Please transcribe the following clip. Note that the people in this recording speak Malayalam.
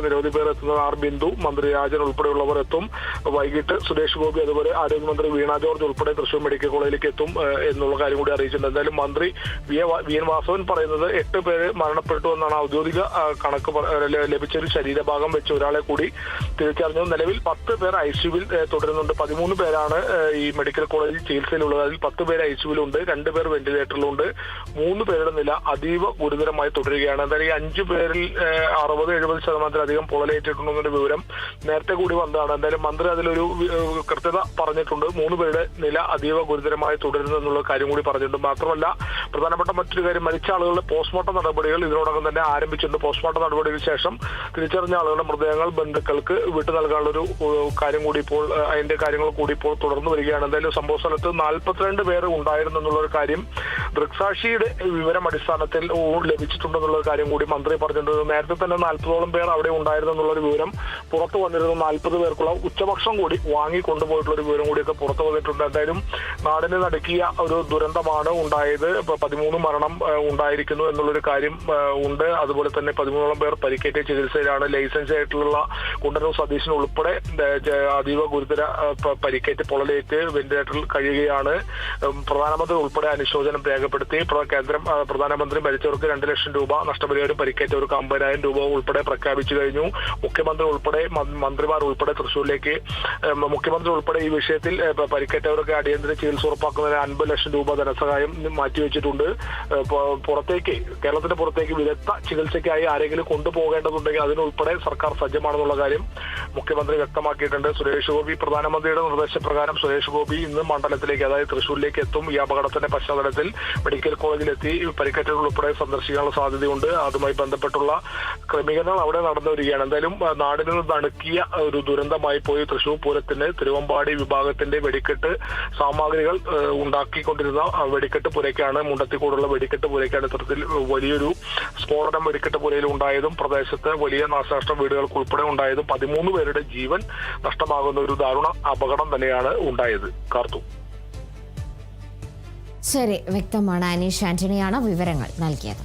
നിരവധി പേർ എത്തുന്നത്. ആർ ബിന്ദു, മന്ത്രി രാജൻ ഉൾപ്പെടെയുള്ളവർ എത്തും. വൈകിട്ട് സുരേഷ് ഗോപി അതുപോലെ ആരോഗ്യമന്ത്രി വീണ ജോർജ് ഉൾപ്പെടെ തൃശൂർ മെഡിക്കൽ കോളേജിലേക്ക് എത്തും എന്നുള്ള കാര്യം കൂടി അറിയിച്ചിട്ടുണ്ട്. എന്തായാലും മന്ത്രി വി എൻ വാസവൻ പറയുന്നത് 8 പേര് മരണപ്പെട്ടു എന്നാണ് ഔദ്യോഗിക കണക്ക് ലഭിച്ചൊരു ശരീരഭാഗം വെച്ച് ഒരാളെ കൂടി തിരിച്ചറിഞ്ഞു. നിലവിൽ 10 പേർ ഐസിയുവിൽ തുടരുന്നുണ്ട്. 13 പേരാണ് ഈ മെഡിക്കൽ കോളേജിൽ ചികിത്സയിലുള്ളത്. അതിൽ 10 പേര് ഐസിയുവിലുണ്ട്, 2 പേർ വെന്റിലേറ്ററിലുണ്ട്, 3 പേരുടെ നില അതീവ ഗുരുതരമായി തുടരുകയാണ്. എന്തായാലും ഈ 5 പേരിൽ 60-70% പൊള്ളലേറ്റിട്ടുണ്ടെന്നൊരു വിവരം നേരത്തെ കൂടി വന്നതാണ്. എന്തായാലും മന്ത്രി അതിലൊരു കൃത്യത പറഞ്ഞിട്ടുണ്ട്. 3 പേരുടെ നില അതീവ ഗുരുതരമായി തുടരുന്നു എന്നുള്ള കാര്യം കൂടി പറഞ്ഞിട്ടുണ്ട്. മാത്രമല്ല പ്രധാനപ്പെട്ട മറ്റൊരു കാര്യം, മരിച്ച ആളുകളുടെ പോസ്റ്റ്മോർട്ടം നടപടികൾ ഇതിനോടകം തന്നെ ആരംഭിച്ചിട്ടുണ്ട്. പോസ്റ്റ്മോർട്ടം നടപടിക്ക് ശേഷം തിരിച്ചറിഞ്ഞ ആളുകളുടെ മൃതദേഹങ്ങൾ ബന്ധുക്കൾക്ക് വിട്ടു നൽകാനുള്ളൊരു കാര്യം കൂടി ഇപ്പോൾ അതിന്റെ കാര്യങ്ങൾ കൂടി ഇപ്പോൾ തുടർന്നു വരികയാണ്. എന്തായാലും സംഭവ സ്ഥലത്ത് 42 പേർ ഉണ്ടായിരുന്നു എന്നുള്ളൊരു കാര്യം ദൃക്സാക്ഷിയുടെ വിവരം അടിസ്ഥാനത്തിൽ ലഭിച്ചിട്ടുണ്ടെന്നുള്ള കാര്യം കൂടി മന്ത്രി പറഞ്ഞിട്ടുണ്ട്. നേരത്തെ തന്നെ 40ഓളം പേർ അവിടെ ഉണ്ടായിരുന്നു എന്നുള്ളൊരു വിവരം പുറത്തു വന്നിരുന്നു. 40 പേർക്കുള്ള ഉച്ചഭക്ഷണം കൂടി വാങ്ങി കൊണ്ടുപോയിട്ടുള്ള ഒരു വിവരം കൂടിയൊക്കെ പുറത്തു വന്നിട്ടുണ്ട്. എന്തായാലും നാടിനെ നടുക്കിയ ഒരു ദുരന്തമാണ് ഉണ്ടായത്. 13 മരണം ഉണ്ടായിരിക്കുന്നു എന്നുള്ളൊരു കാര്യം ഉണ്ട്. അതുപോലെ തന്നെ 13ഓളം പേർ പരിക്കേറ്റ ചികിത്സയിലാണ്. ലൈസൻസ് ആയിട്ടുള്ള കുണ്ടന്നൂർ സതീശൻ ഉൾപ്പെടെ അതീവ ഗുരുതര പരിക്കേറ്റ് പൊള്ളലേറ്റ് വെന്റിലേറ്ററിൽ കഴിയുകയാണ്. പ്രധാനമന്ത്രി ഉൾപ്പെടെ അനുശോചനം രേഖപ്പെടുത്തി. പ്രധാനമന്ത്രി മരിച്ചവർക്ക് 2 ലക്ഷം രൂപ നഷ്ടപരിഹാരം, പരിക്കേറ്റവർക്ക് 50,000 രൂപ ഉൾപ്പെടെ പ്രഖ്യാപിച്ചു കഴിഞ്ഞു. മുഖ്യമന്ത്രി ഉൾപ്പെടെ മന്ത്രിമാർ ഉൾപ്പെടെ തൃശ്ശൂരിലേക്ക് മുഖ്യമന്ത്രി ഉൾപ്പെടെ ഈ വിഷയത്തിൽ പരിക്കേറ്റവർക്ക് അടിയന്തര ചികിത്സ ഉറപ്പാക്കുന്നതിന് 50 ലക്ഷം രൂപ ധനസഹായം മാറ്റിവെച്ചിട്ടുണ്ട്. കേരളത്തിന്റെ പുറത്തേക്ക് വിദഗ്ധ ചികിത്സയ്ക്കായി ആരെങ്കിലും കൊണ്ടുപോകേണ്ടതുണ്ടെങ്കിൽ അതിനുൾപ്പെടെ സർക്കാർ സജ്ജമാണെന്നുള്ള കാര്യം മുഖ്യമന്ത്രി വ്യക്തമാക്കിയിട്ടുണ്ട്. സുരേഷ് ഗോപി പ്രധാനമന്ത്രിയുടെ നിർദ്ദേശപ്രകാരം സുരേഷ് ഗോപി ഇന്ന് മണ്ഡലത്തിലേക്ക്, അതായത് തൃശ്ശൂരിലേക്ക് എത്തും. ഈ അപകടത്തിന്റെ പശ്ചാത്തലത്തിൽ മെഡിക്കൽ കോളേജിലെത്തി പരിക്കേറ്റവർ ഉൾപ്പെടെ സന്ദർശിക്കാനുള്ള സാധ്യതയുണ്ട്. അതുമായി ബന്ധപ്പെട്ടുള്ള ക്രമീകരണങ്ങൾ അവിടെ നടന്നു വരികയാണ്. എന്തായാലും നാടിന് നടുക്കിയ ഒരു ദുരന്തമായി പോയി തൃശൂർ പൂരത്തിന് തിരുവമ്പാടി വിഭാഗത്തിന്റെ വെടിക്കെട്ട് സാമഗ്രികൾ ഉണ്ടാക്കിക്കൊണ്ടിരുന്ന വെടിക്കെട്ട് പുരയ്ക്കാണ്, മുണ്ടത്തിക്കൂടുള്ള വെടിക്കെട്ട് പുരയ്ക്കാണ് ഇത്തരത്തിൽ വലിയൊരു സ്ഫോടനം വെടിക്കെട്ട് പുരയിൽ ഉണ്ടായതും പ്രദേശത്ത് വലിയ നാശനഷ്ടം വീടുകൾക്ക് ഉൾപ്പെടെ ഉണ്ടായതും 13 പേരുടെ ജീവൻ നഷ്ടമാകുന്ന ഒരു ദാരുണ അപകടം തന്നെയാണ് ഉണ്ടായത്. കാർത്തു. ശരി, വ്യക്തമാണ്. അനീഷ് ആന്റണിയാണ് വിവരങ്ങൾ നൽകിയത്.